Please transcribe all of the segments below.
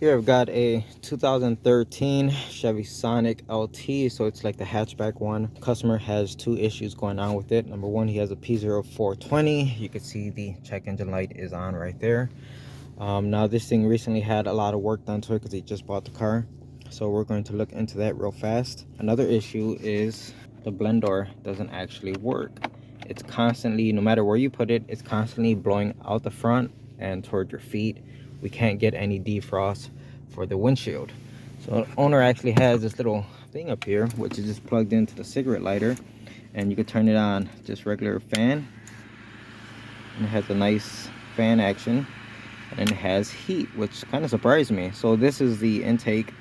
Here I've got a 2013 Chevy Sonic LT, so it's like the hatchback one. Customer has two issues going on with it. Number one, he has a P0420. You can see the check engine light is on right there. Now this thing recently had a lot of work done to it because he just bought the car, so we're going to look into that real fast. Another issue is the blend door doesn't actually work. It's constantly, no matter where you put it, it's constantly blowing out the front and toward your feet. We can't get any defrost for the windshield. So the owner actually has this little thing up here, which is just plugged into the cigarette lighter, and you can turn it on, just regular fan, and it has a nice fan action, and it has heat, which kind of surprised me. So this is the intake,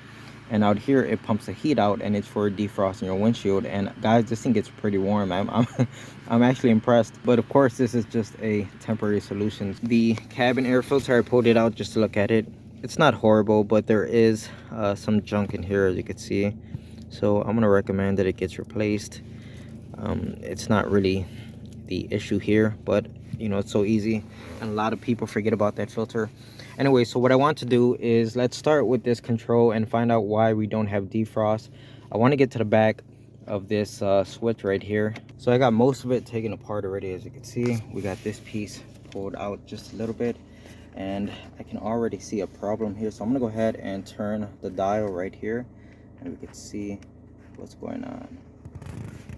and out here it pumps the heat out, and it's for defrosting your windshield. And guys, this thing gets pretty warm. I'm actually impressed, but of course this is just a temporary solution. The cabin air filter, I pulled it out just to look at it. It's not horrible, but there is some junk in here, as you can see. So I'm gonna recommend that it gets replaced. It's not really the issue here, but you know, it's so easy, and a lot of people forget about that filter. Anyway, so what I want to do is let's start with this control and find out why we don't have defrost. I want to get to the back of this switch right here. So I got most of it taken apart already. As you can see, we got this piece pulled out just a little bit, and I can already see a problem here. So I'm gonna go ahead and turn the dial right here, and we can see what's going on.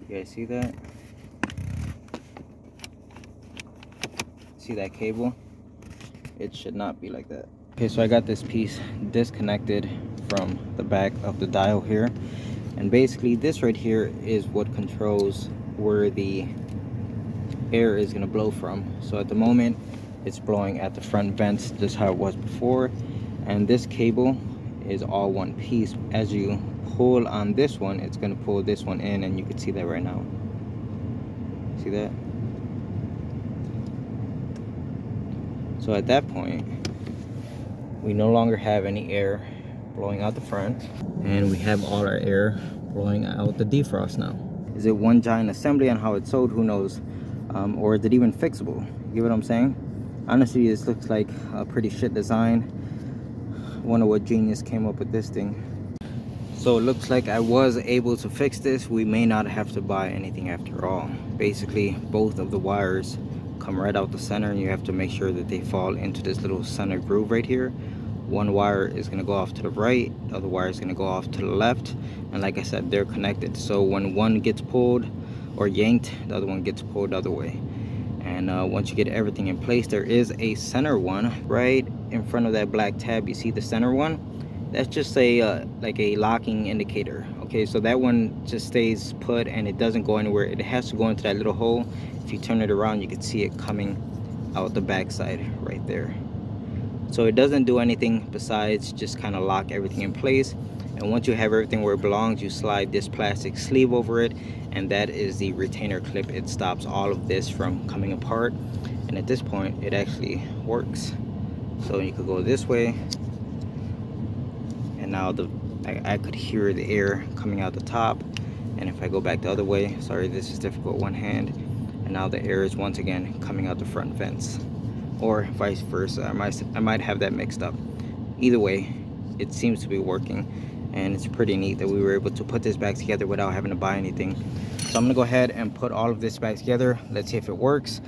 You guys see that? See that cable? It should not be like that. Okay, so I got this piece disconnected from the back of the dial here, and basically this right here is what controls where the air is going to blow from. So at the moment it's blowing at the front vents, just how it was before, and this cable is all one piece. As you pull on this one, it's going to pull this one in, and you can see that right now. See that? So at that point, we no longer have any air blowing out the front, and we have all our air blowing out the defrost now. Is it one giant assembly on how it's sold? Who knows? Or is it even fixable? You get what I'm saying? Honestly, this looks like a pretty shit design. Wonder what genius came up with this thing. So it looks like I was able to fix this. We may not have to buy anything after all. Basically, both of the wires come right out the center, and you have to make sure that they fall into this little center groove right here. One wire is going to go off to the right, the other wire is going to go off to the left, and like I said, they're connected. So when one gets pulled or yanked, the other one gets pulled the other way. And once you get everything in place, there is a center one right in front of that black tab. You see the center one? That's just a like a locking indicator. Okay, so that one just stays put and it doesn't go anywhere. It has to go into that little hole. If you turn it around, you can see it coming out the backside right there. So it doesn't do anything besides just kind of lock everything in place. And once you have everything where it belongs, you slide this plastic sleeve over it, and that is the retainer clip. It stops all of this from coming apart, and at this point it actually works. So you could go this way, and now I could hear the air coming out the top. And if I go back the other way, sorry, this is difficult one hand, and now the air is once again coming out the front vents, or vice versa. I might have that mixed up. Either way, it seems to be working, and it's pretty neat that we were able to put this back together without having to buy anything. So I'm gonna go ahead and put all of this back together. Let's see if it works.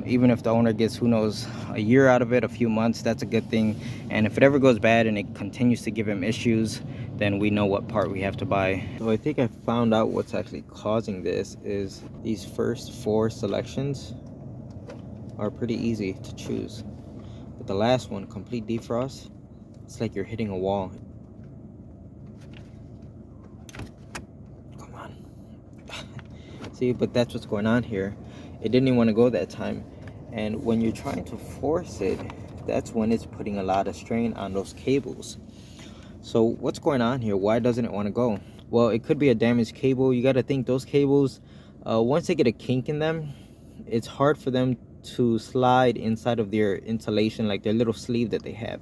Even if the owner gets, who knows, a year out of it, a few months, that's a good thing. And if it ever goes bad and it continues to give him issues, then we know what part we have to buy. So I think I found out what's actually causing this is these first 4 selections are pretty easy to choose, but the last one, complete defrost, it's like you're hitting a wall. Come on. See, but that's what's going on here. It didn't even want to go that time, and when you're trying to force it, that's when it's putting a lot of strain on those cables. So what's going on here? Why doesn't it want to go? Well, it could be a damaged cable. You got to think those cables, once they get a kink in them, it's hard for them to slide inside of their insulation, like their little sleeve that they have.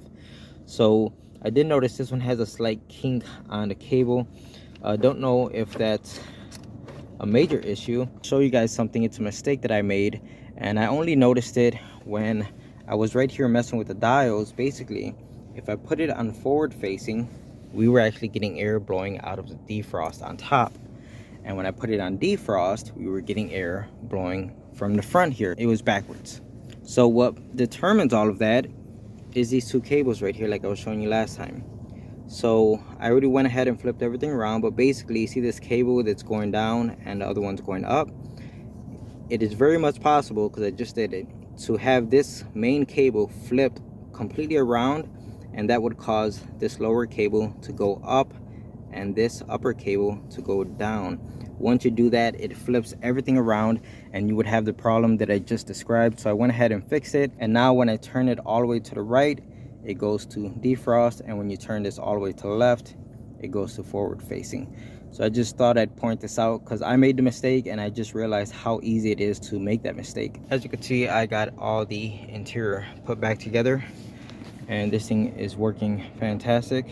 So I did notice this one has a slight kink on the cable. Don't know if that's a major issue. Show you guys something. It's a mistake that I made, and I only noticed it when I was right here messing with the dials. Basically, if I put it on forward facing, we were actually getting air blowing out of the defrost on top. And when I put it on defrost, we were getting air blowing from the front here. It was backwards. So what determines all of that is these two cables right here, like I was showing you last time. So I already went ahead and flipped everything around, but basically you see this cable that's going down and the other one's going up. It is very much possible, because I just did it, to have this main cable flipped completely around, and that would cause this lower cable to go up and this upper cable to go down. Once you do that, it flips everything around and you would have the problem that I just described. So I went ahead and fixed it, and now when I turn it all the way to the right, it goes to defrost, and when you turn this all the way to the left, it goes to forward facing. So I just thought I'd point this out because I made the mistake, and I just realized how easy it is to make that mistake. As you can see, I got all the interior put back together, and this thing is working fantastic,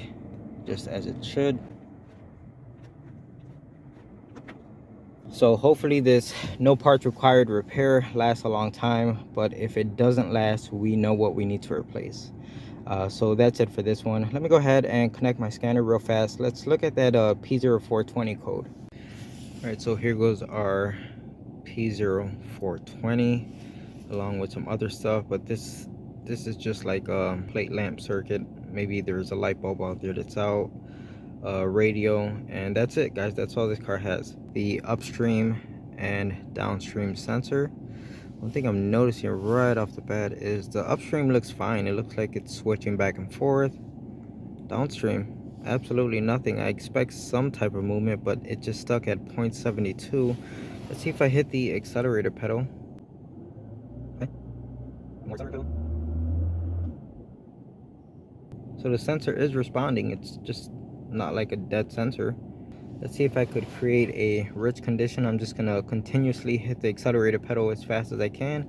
just as it should. So hopefully this no parts required repair lasts a long time, but if it doesn't last, we know what we need to replace. So that's it for this one. Let me go ahead and connect my scanner real fast. Let's look at that P0420 code. All right, so here goes our P0420 along with some other stuff, but this is just like a plate lamp circuit. Maybe there's a light bulb out there that's out, radio, and that's it, guys. That's all this car has. The upstream and downstream sensor. One thing I'm noticing right off the bat is the upstream looks fine. It looks like it's switching back and forth. Downstream, absolutely nothing. I expect some type of movement, but it just stuck at 0.72. Let's see if I hit the accelerator pedal. Okay. More accelerator pedal. So the sensor is responding. It's just not like a dead sensor. Let's see if I could create a rich condition. I'm just gonna continuously hit the accelerator pedal as fast as I can.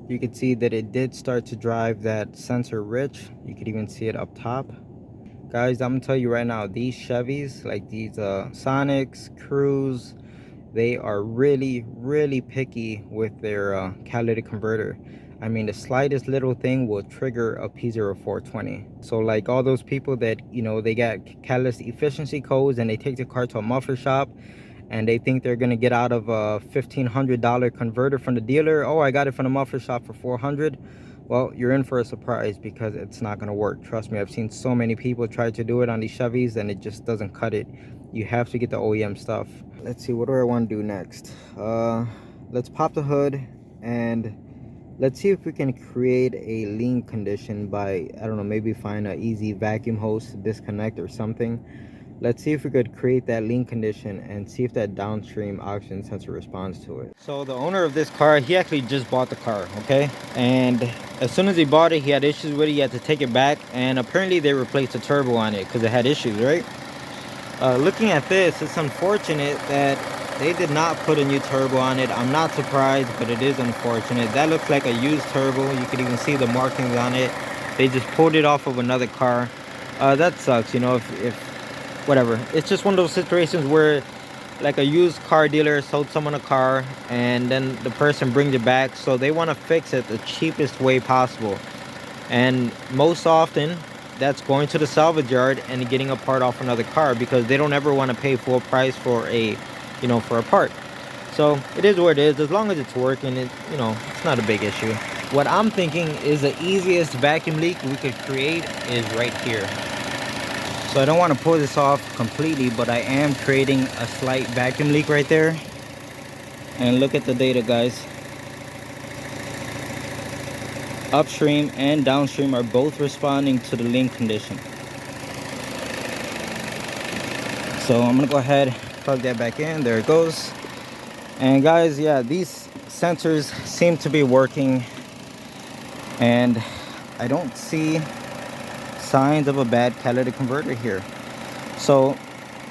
You can see that it did start to drive that sensor rich. You could even see it up top. Guys, I'm gonna tell you right now, these Chevys, like these Sonics, Cruise, they are really picky with their catalytic converter. I mean, the slightest little thing will trigger a P0420. So like all those people that, you know, they got catalyst efficiency codes and they take the car to a muffler shop and they think they're gonna get out of a $1,500 converter from the dealer. Oh, I got it from the muffler shop for $400. Well, you're in for a surprise, because it's not gonna work. Trust me, I've seen so many people try to do it on these Chevys and it just doesn't cut it. You have to get the OEM stuff. Let's see, what do I want to do next? Let's pop the hood and let's see if we can create a lean condition by, I don't know, maybe find an easy vacuum hose to disconnect or something. Let's see if we could create that lean condition and see if that downstream oxygen sensor responds to it. So the owner of this car, he actually just bought the car, okay? And as soon as he bought it, he had issues with it. He had to take it back, and apparently they replaced the turbo on it because it had issues, right? Looking at this, it's unfortunate that they did not put a new turbo on it. I'm not surprised, but it is unfortunate. That looks like a used turbo. You can even see the markings on it. They just pulled it off of another car. That sucks, you know, if whatever. It's just one of those situations where like a used car dealer sold someone a car and then the person brings it back, so they want to fix it the cheapest way possible. And most often that's going to the salvage yard and getting a part off another car, because they don't ever want to pay full price for a, you know, for a part. So it is what it is. As long as it's working, it, you know, it's not a big issue. What I'm thinking is the easiest vacuum leak we could create is right here. So I don't want to pull this off completely, but I am creating a slight vacuum leak right there. And look at the data, guys. Upstream and downstream are both responding to the lean condition. So I'm gonna go ahead, plug that back in. There it goes. And guys, yeah, these sensors seem to be working, and I don't see signs of a bad catalytic converter here. So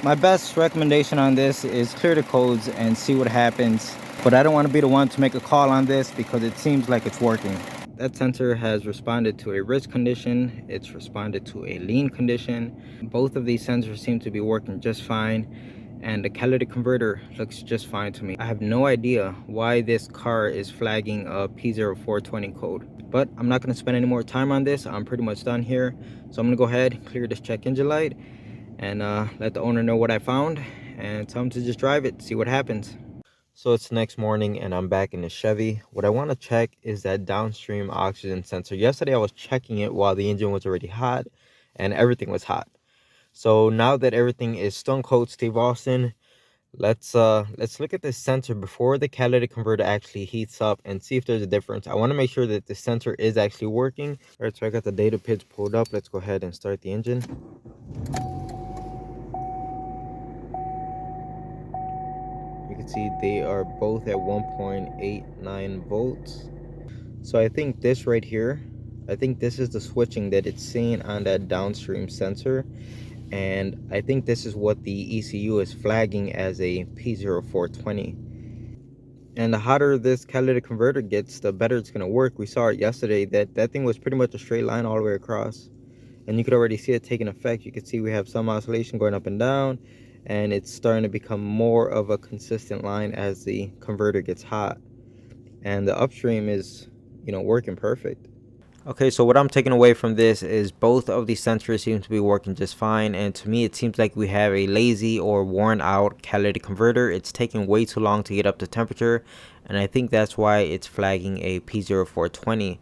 my best recommendation on this is clear the codes and see what happens, but I don't want to be the one to make a call on this because it seems like it's working. that sensor has responded to a rich condition. It's responded to a lean condition. Both of these sensors seem to be working just fine, and the catalytic converter looks just fine to me. I have no idea why this car is flagging a P0420 code, but I'm not going to spend any more time on this. I'm pretty much done here, so I'm going to go ahead, clear this check engine light, and let the owner know what I found and tell him to just drive it, see what happens. So it's the next morning and I'm back in the Chevy. What I want to check is that downstream oxygen sensor. Yesterday I was checking it while the engine was already hot and everything was hot. So now that everything is stone cold Steve Austin, let's look at this sensor before the catalytic converter actually heats up and see if there's a difference. I want to make sure that the sensor is actually working. All right, so I got the data pins pulled up. Let's go ahead and start the engine. You can see they are both at 1.89 volts. So I think this right here, I think this is the switching that it's seeing on that downstream sensor. And I think this is what the ECU is flagging as a P0420. And the hotter this catalytic converter gets, the better it's going to work. We saw it yesterday that that thing was pretty much a straight line all the way across. And you could already see it taking effect. You can see we have some oscillation going up and down, and it's starting to become more of a consistent line as the converter gets hot. And the upstream is, working perfect. Okay, so what I'm taking away from this is both of these sensors seem to be working just fine, and to me it seems like we have a lazy or worn out catalytic converter. It's taking way too long to get up to temperature, and I think that's why it's flagging a P0420.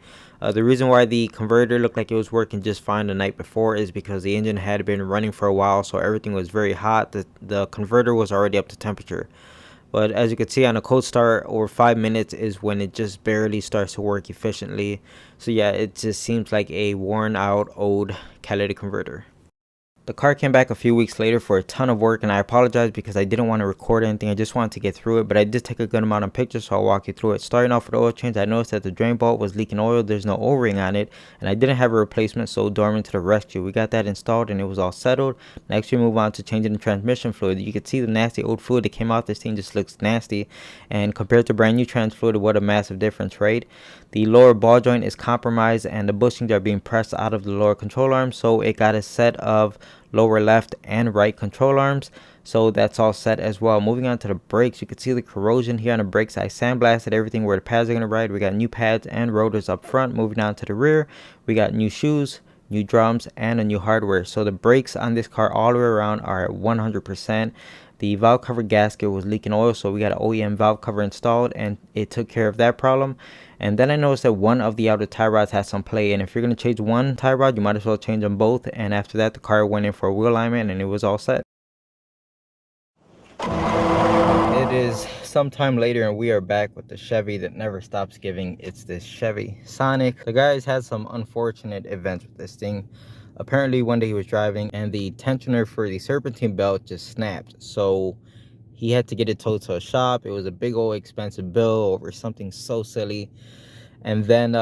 The reason why the converter looked like it was working just fine the night before is because the engine had been running for a while, so everything was very hot. The converter was already up to temperature. But as you can see on a cold start, over 5 minutes is when it just barely starts to work efficiently. So yeah, it just seems like a worn out old catalytic converter. The car came back a few weeks later for a ton of work, and I apologize because I didn't want to record anything. I just wanted to get through it, but I did take a good amount of pictures, so I'll walk you through it. Starting off with the oil change, I noticed that the drain bolt was leaking oil. There's no O-ring on it, and I didn't have a replacement, so Dorman to the rescue. We got that installed, and it was all settled. Next, we move on to changing the transmission fluid. You can see the nasty old fluid that came out. This thing just looks nasty, and compared to brand new trans fluid, what a massive difference, right? The lower ball joint is compromised, and the bushings are being pressed out of the lower control arm, so it got a set of lower left and right control arms, so that's all set as well. Moving on to the brakes, you can see the corrosion here on the brakes. I sandblasted everything where the pads are going to ride. We got new pads and rotors up front. Moving on to the rear, we got new shoes, new drums, and a new hardware. So the brakes on this car all the way around are at 100%. The valve cover gasket was leaking oil, so we got an OEM valve cover installed, and it took care of that problem. And then I noticed that one of the outer tie rods has some play, and if you're going to change one tie rod, you might as well change them both. And after that, the car went in for a wheel alignment, and it was all set. It is sometime later, and we are back with the Chevy that never stops giving. It's this Chevy Sonic. The guys had some unfortunate events with this thing. Apparently, one day he was driving, and the tensioner for the serpentine belt just snapped. So he had to get it towed to a shop. It was a big old expensive bill over something so silly. And then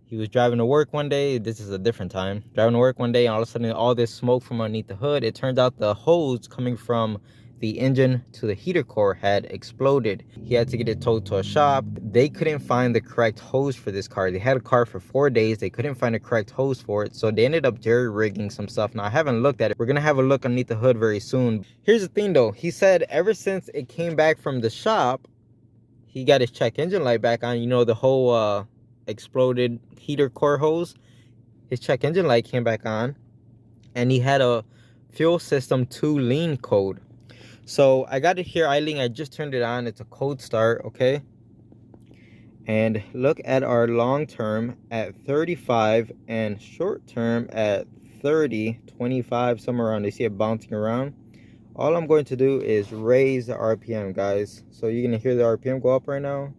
he was driving to work one day. This is a different time. Driving to work one day, and all of a sudden, all this smoke from underneath the hood. It turns out the hose coming from the engine to the heater core had exploded. He had to get it towed to a shop. They couldn't find the correct hose for this car. They had a car for 4 days. They couldn't find the correct hose for it, so they ended up jerry-rigging some stuff. Now, I haven't looked at it. We're gonna have a look underneath the hood very soon. Here's the thing though. He said ever since it came back from the shop, he got his check engine light back on. The whole exploded heater core hose. His check engine light came back on, and he had a fuel system 2 lean code. So I got it here idling. I just turned it on. It's a cold start, okay? And look at our long term at 35 and short term at 30, 25, somewhere around. They see it bouncing around. All I'm going to do is raise the RPM, guys. So you're going to hear the RPM go up right now.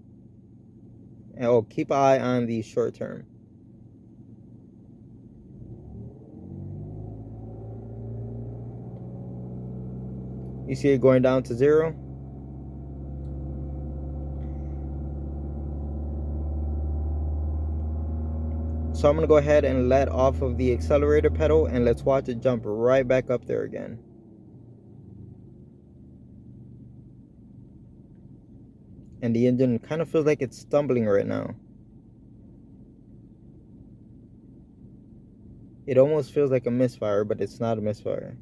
And oh, keep an eye on the short term. You see it going down to 0. So I'm going to go ahead and let off of the accelerator pedal, and let's watch it jump right back up there again. And the engine kind of feels like it's stumbling right now. It almost feels like a misfire, but it's not a misfire.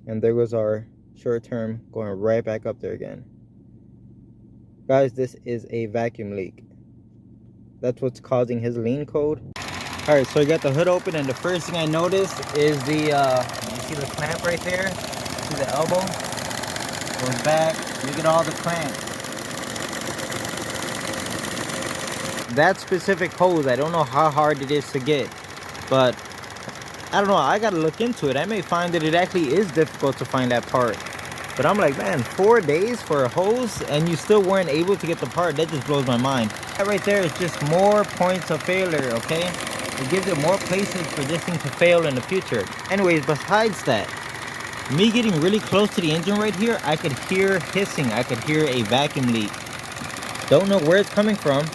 And there goes our short term going right back up there again. Guys, this is a vacuum leak. That's what's causing his lean code. All right, so I got the hood open, and the first thing I noticed is the you see the clamp right there? See the elbow? Goes back. Look at all the clamps. That specific hose, I don't know how hard it is to get, but I don't know, I gotta look into it. I may find that it actually is difficult to find that part. But I'm like, man, 4 days for a hose and you still weren't able to get the part? That just blows my mind. That right there is just more points of failure, okay? It gives it more places for this thing to fail in the future. Anyways, besides that, me getting really close to the engine right here, I could hear hissing. I could hear a vacuum leak. Don't know where it's coming from,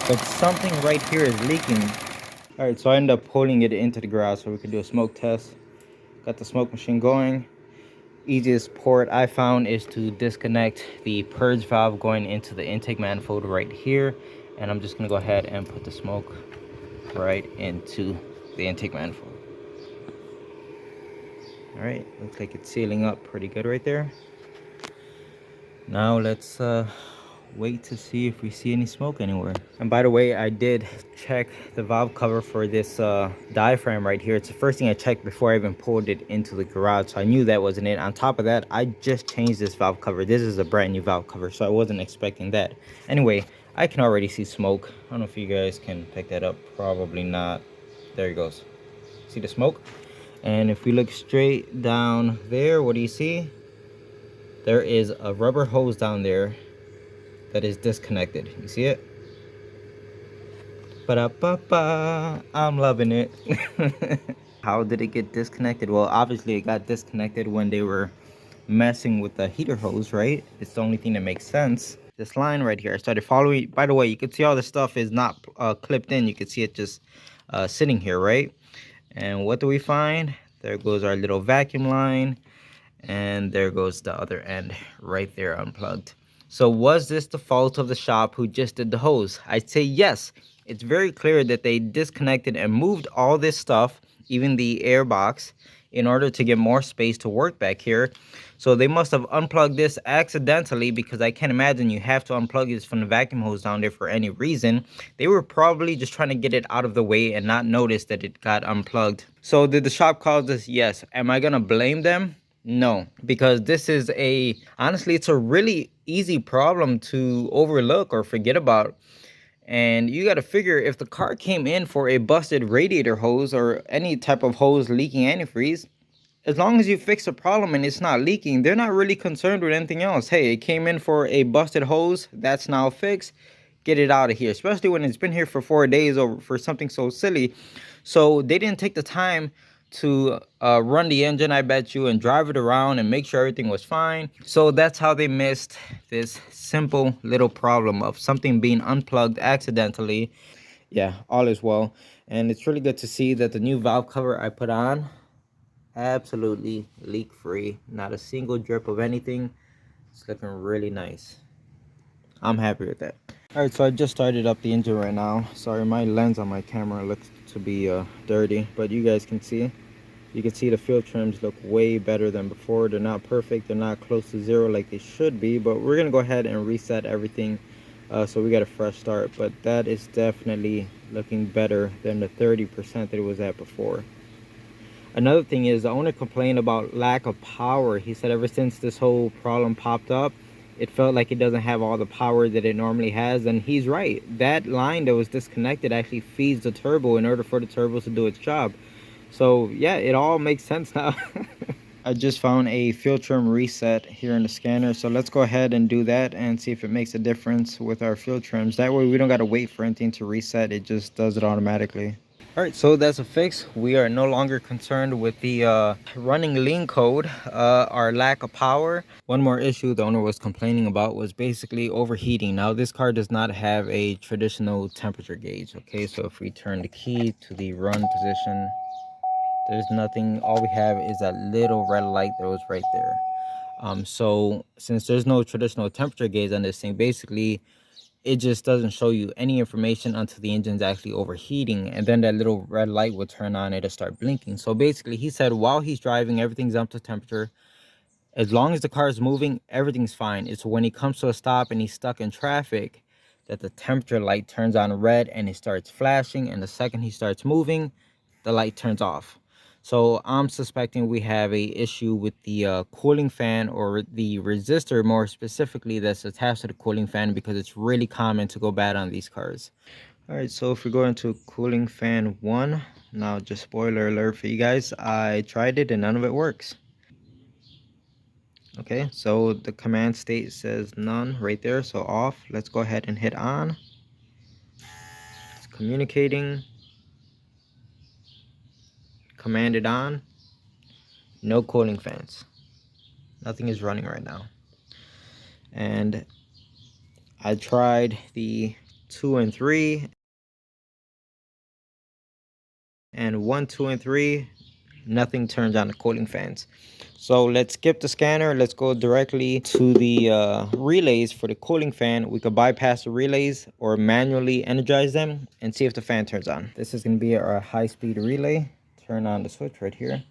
but something right here is leaking. All right, so I ended up pulling it into the garage so we could do a smoke test. Got the smoke machine going. Easiest port I found is to disconnect the purge valve going into the intake manifold right here. And I'm just gonna go ahead and put the smoke right into the intake manifold. All right, looks like it's sealing up pretty good right there. Now let's wait to see if we see any smoke anywhere. And by the way, I did check the valve cover for this diaphragm right here. It's the first thing I checked before I even pulled it into the garage, so I knew that wasn't it. On top of that, I just changed this valve cover. This is a brand new valve cover, so I wasn't expecting that. Anyway, I can already see smoke. I don't know if you guys can pick that up. Probably not. There it goes. See the smoke? And if we look straight down there, what do you see? There is a rubber hose down there that is disconnected. You see it? Ba-da-ba-ba. I'm loving it. How did it get disconnected? Well, obviously it got disconnected when they were messing with the heater hose, right? It's the only thing that makes sense. This line right here, I started following. By the way, you can see all the stuff is not clipped in. You can see it just sitting here, right? And what do we find? There goes our little vacuum line, and there goes the other end right there unplugged. So was this the fault of the shop who just did the hose? I'd say yes. It's very clear that they disconnected and moved all this stuff, even the air box, in order to get more space to work back here. So they must have unplugged this accidentally, because I can't imagine you have to unplug this from the vacuum hose down there for any reason. They were probably just trying to get it out of the way and not notice that it got unplugged. So did the shop cause this? Yes. Am I gonna blame them? No, because this is honestly, it's a really easy problem to overlook or forget about. And you got to figure, if the car came in for a busted radiator hose or any type of hose leaking antifreeze, as long as you fix the problem and it's not leaking, they're not really concerned with anything else. Hey, it came in for a busted hose, that's now fixed. Get it out of here, especially when it's been here for 4 days or for something so silly. So they didn't take the time to run the engine, I bet you, and drive it around and make sure everything was fine. So that's how they missed this simple little problem of something being unplugged accidentally. Yeah, all is well. And it's really good to see that the new valve cover I put on, absolutely leak free, not a single drip of anything. It's looking really nice. I'm happy with that. All right, so I just started up the engine right now. Sorry, my lens on my camera looks to be dirty, but you guys can see. You can see the fuel trims look way better than before. They're not perfect, they're not close to zero like they should be, but we're gonna go ahead and reset everything, so we got a fresh start. But that is definitely looking better than the 30% that it was at before. Another thing is, the owner complained about lack of power. He said ever since this whole problem popped up, it felt like it doesn't have all the power that it normally has. And he's right. That line that was disconnected actually feeds the turbo in order for the turbo to do its job. So yeah, it all makes sense now. I just found a fuel trim reset here in the scanner, so let's go ahead and do that and see if it makes a difference with our fuel trims. That way we don't got to wait for anything to reset, it just does it automatically. All right, so that's a fix. We are no longer concerned with the running lean code, our lack of power. One more issue the owner was complaining about was basically overheating. Now this car does not have a traditional temperature gauge, okay? So if we turn the key to the run position, there's nothing. All we have is that little red light that was right there. So since there's no traditional temperature gauge on this thing, basically it just doesn't show you any information until the engine's actually overheating, and then that little red light will turn on, it'll start blinking. So basically he said while he's driving, everything's up to temperature. As long as the car is moving, everything's fine. It's when he comes to a stop and he's stuck in traffic that the temperature light turns on red and it starts flashing, and the second he starts moving, the light turns off. So I'm suspecting we have a issue with the cooling fan, or the resistor more specifically, that's attached to the cooling fan, because it's really common to go bad on these cars. All right, so if we go into cooling fan 1, now just spoiler alert for you guys, I tried it and none of it works. Okay, so the command state says none right there, so off. Let's go ahead and hit on. It's communicating. Commanded on. No cooling fans. Nothing is running right now. And I tried the 2 and 3, and 1, 2, and 3, nothing turns on the cooling fans. So let's skip the scanner. Let's go directly to the relays for the cooling fan. We could bypass the relays or manually energize them and see if the fan turns on. This is going to be our high-speed relay. Turn on the switch right here.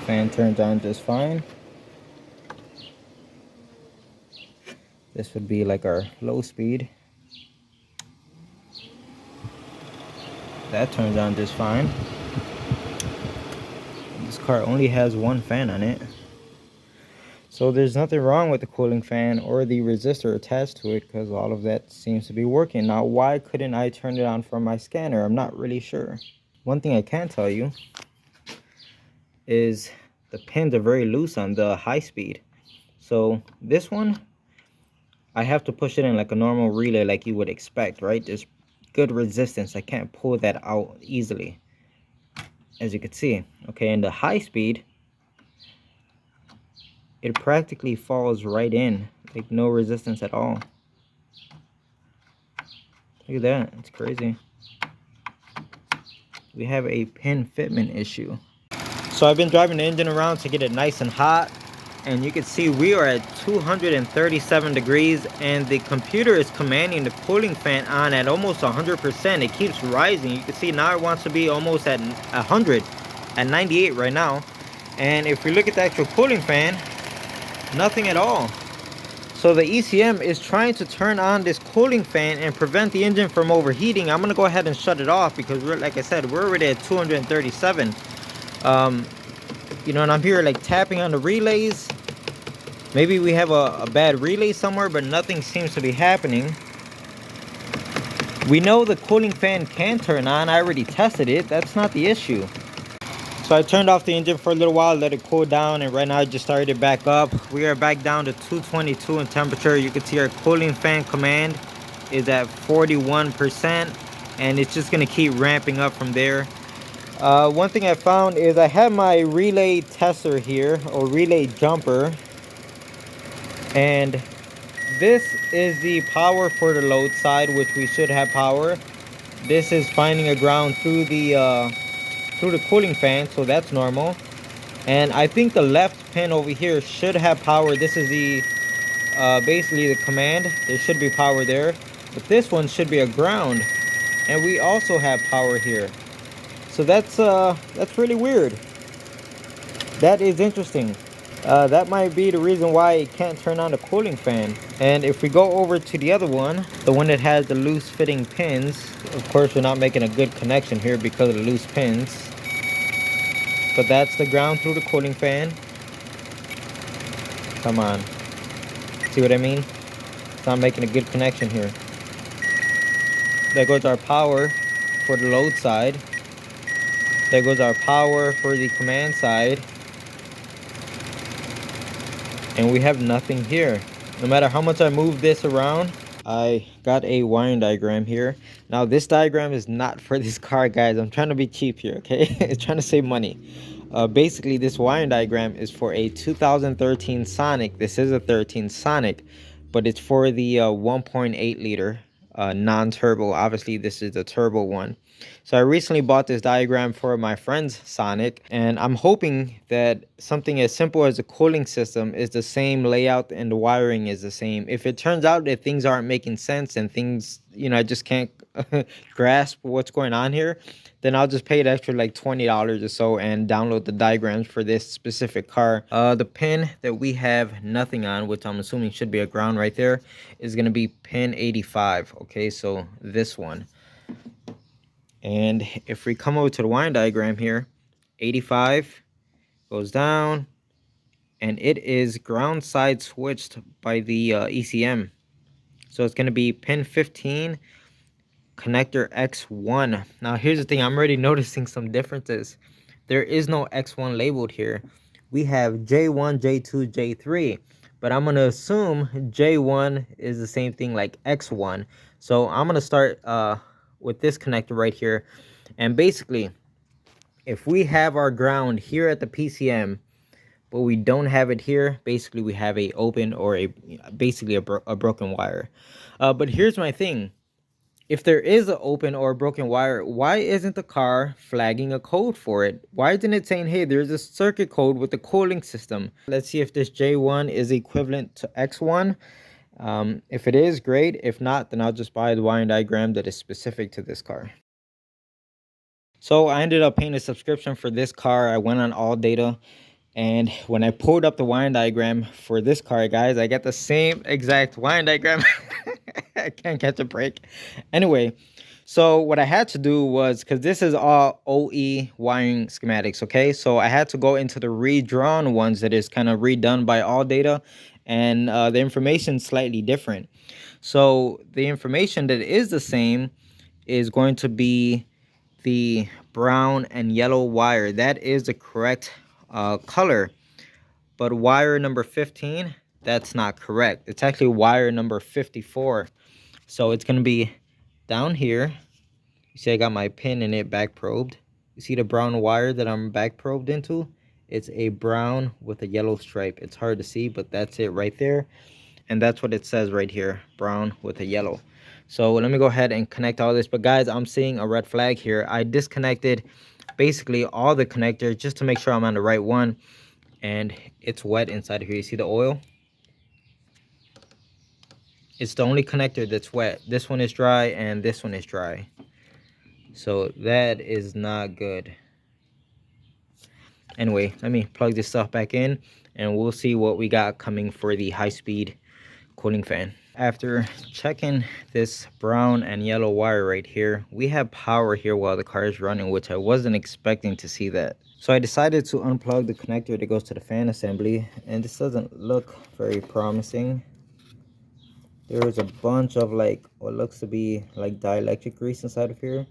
Fan turns on just fine. This would be like our low speed. That turns on just fine. This car only has one fan on it. So there's nothing wrong with the cooling fan or the resistor attached to it, because all of that seems to be working. Now, why couldn't I turn it on from my scanner? I'm not really sure. One thing I can tell you is the pins are very loose on the high speed. So this one, I have to push it in like a normal relay like you would expect, right? There's good resistance. I can't pull that out easily, as you can see. Okay, and the high speed, it practically falls right in, like no resistance at all. Look at that, it's crazy. We have a pin fitment issue. So I've been driving the engine around to get it nice and hot, and you can see we are at 237 degrees, and the computer is commanding the cooling fan on at almost 100%. It keeps rising. You can see now it wants to be almost at 100, at 98 right now. And if we look at the actual cooling fan, nothing at all. So the ECM is trying to turn on this cooling fan and prevent the engine from overheating. I'm gonna go ahead and shut it off because we're, like I said, we're already at 237. You know, and I'm here like tapping on the relays. Maybe we have a bad relay somewhere, but nothing seems to be happening. We know the cooling fan can turn on. I already tested it. That's not the issue. So I turned off the engine for a little while, let it cool down, and right now I just started it back up. We are back down to 222 in temperature. You can see our cooling fan command is at 41%, and it's just gonna keep ramping up from there. One thing I found is I have my relay tester here, or relay jumper, and this is the power for the load side, which we should have power. This is finding a ground through the cooling fan, so that's normal. And I think the left pin over here should have power. This is the basically the command. There should be power there, but this one should be a ground, and we also have power here. So that's really weird. That is interesting. That might be the reason why it can't turn on the cooling fan. And if we go over to the other one, the one that has the loose fitting pins, of course we're not making a good connection here because of the loose pins. But that's the ground through the cooling fan. Come on. See what I mean? It's not making a good connection here. There goes our power for the load side. There goes our power for the command side. And we have nothing here. No matter how much I move this around. I got a wiring diagram here. Now this diagram is not for this car, guys. I'm trying to be cheap here, okay? It's trying to save money. Basically this wiring diagram is for a 2013 Sonic. This is a 13 Sonic, but it's for the 1.8 liter non-turbo. Obviously this is the turbo one. So I recently bought this diagram for my friend's Sonic, and I'm hoping that something as simple as a cooling system is the same layout and the wiring is the same. If it turns out that things aren't making sense and things, you know, I just can't grasp what's going on here, then I'll just pay the extra like $20 or so and download the diagrams for this specific car. The pin that we have nothing on, which I'm assuming should be a ground right there, is going to be pin 85. Okay, so this one. And if we come over to the wiring diagram here, 85 goes down, and it is ground side switched by the ECM. So it's going to be pin 15, connector X1. Now here's the thing, I'm already noticing some differences. There is no X1 labeled here. We have J1, J2, J3, but I'm going to assume J1 is the same thing like X1. So I'm going to start with this connector right here. And basically, if we have our ground here at the PCM, but we don't have it here, basically we have a open or basically a broken wire. But here's my thing. If there is an open or a broken wire, why isn't the car flagging a code for it? Why isn't it saying, hey, there's a circuit code with the cooling system? Let's see if this J1 is equivalent to X1. If it is, great. If not, then I'll just buy the wiring diagram that is specific to this car. So I ended up paying a subscription for this car. I went on All Data, and when I pulled up the wiring diagram for this car, guys, I got the same exact wiring diagram. I can't catch a break. Anyway, so what I had to do was, because this is all OE wiring schematics, okay? So I had to go into the redrawn ones that is kind of redone by All Data, and the information is slightly different. So the information that is the same is going to be the brown and yellow wire. That is the correct color. But wire number 15, that's not correct. It's actually wire number 54. So it's going to be down here. You see I got my pin in it back probed. You see the brown wire that I'm back probed into? It's a brown with a yellow stripe. It's hard to see, but that's it right there. And that's what it says right here, brown with a yellow. So let me go ahead and connect all this. But guys, I'm seeing a red flag here. I disconnected basically all the connectors just to make sure I'm on the right one. And it's wet inside here. You see the oil? It's the only connector that's wet. This one is dry and this one is dry. So that is not good. Anyway, let me plug this stuff back in and we'll see what we got coming for the high-speed cooling fan. After checking this brown and yellow wire right here, we have power here while the car is running, which I wasn't expecting to see that. So I decided to unplug the connector that goes to the fan assembly, and this doesn't look very promising. There is a bunch of like what looks to be like dielectric grease inside of here,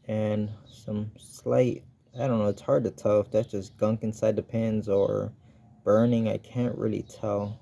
and some slight, I don't know, it's hard to tell if that's just gunk inside the pins or burning. I can't really tell.